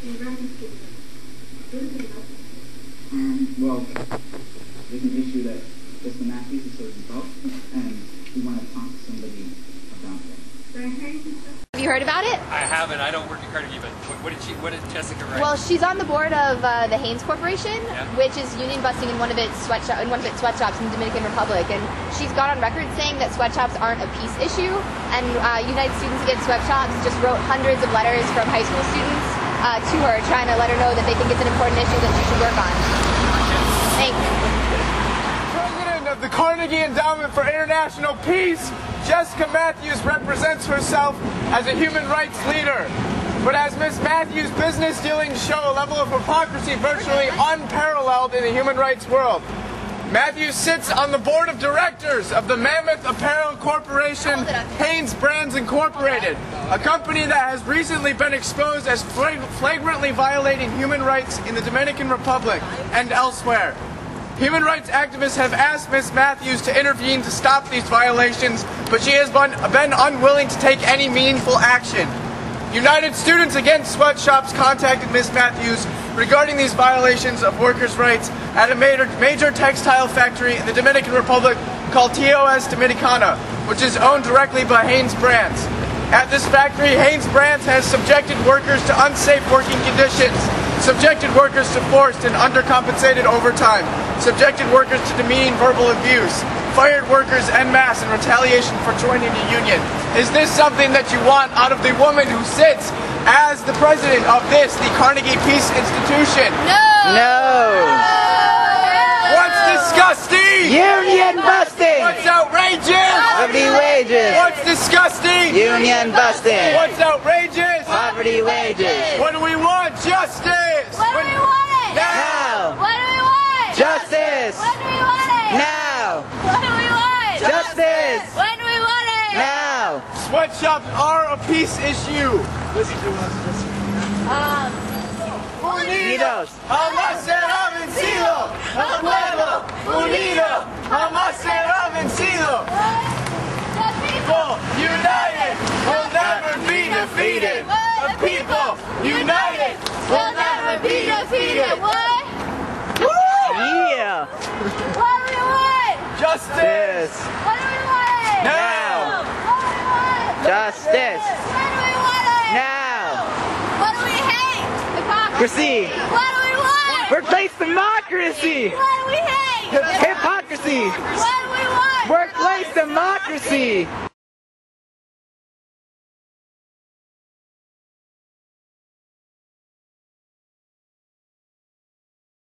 Well, there's an issue that Jessica Mathews is sort of involved and we want to talk to somebody about that. Have you heard about it? I haven't. I don't work at Carnegie, but what did Jessica write? Well, she's on the board of the Hanes Corporation, which is union busting in one of its sweatshops in the Dominican Republic, and she's gone on record saying that sweatshops aren't a peace issue. And United Students Against Sweatshops just wrote hundreds of letters from high school students to her, trying to let her know that they think it's an important issue that she should work on. Thanks. President of the Carnegie Endowment for International Peace, Jessica Mathews represents herself as a human rights leader. But as Ms. Mathews' business dealings show a level of hypocrisy virtually unparalleled in the human rights world. Mathews sits on the board of directors of the mammoth apparel corporation Hanesbrands Incorporated, a company that has recently been exposed as flagrantly violating human rights in the Dominican Republic and elsewhere. Human rights activists have asked Ms. Mathews to intervene to stop these violations, but she has been unwilling to take any meaningful action. United Students Against Sweatshops contacted Ms. Mathews regarding these violations of workers' rights at a major textile factory in the Dominican Republic called TOS Dominicana, which is owned directly by Hanesbrands. At this factory, Hanesbrands has subjected workers to unsafe working conditions, subjected workers to forced and undercompensated overtime, subjected workers to demeaning verbal abuse, fired workers en masse in retaliation for joining a union. Is this something that you want out of the woman who sits as the president of the Carnegie Peace Institution? No! What's disgusting? Union busting! What's outrageous? Poverty wages! What's disgusting? Union busting! What's outrageous? Poverty wages! What do we want? Justice! When do we want it? Now! When do we want it? Justice! When do we want it? Now! When do we want it? Justice! When do we want it? Now! Sweatshops are a peace issue. Listen to us. Unidos! Jamás será vencido. El pueblo unido jamás será vencido. The people United will never be defeated. The people united will never be defeated. What? Yeah! What do we want? justice. When do we want it? Now. What do we want? Justice. When do we want it? Now. What do we hate? Hypocrisy. What do we want? Workplace democracy. What do we hate? Hypocrisy. What do we want? Workplace democracy.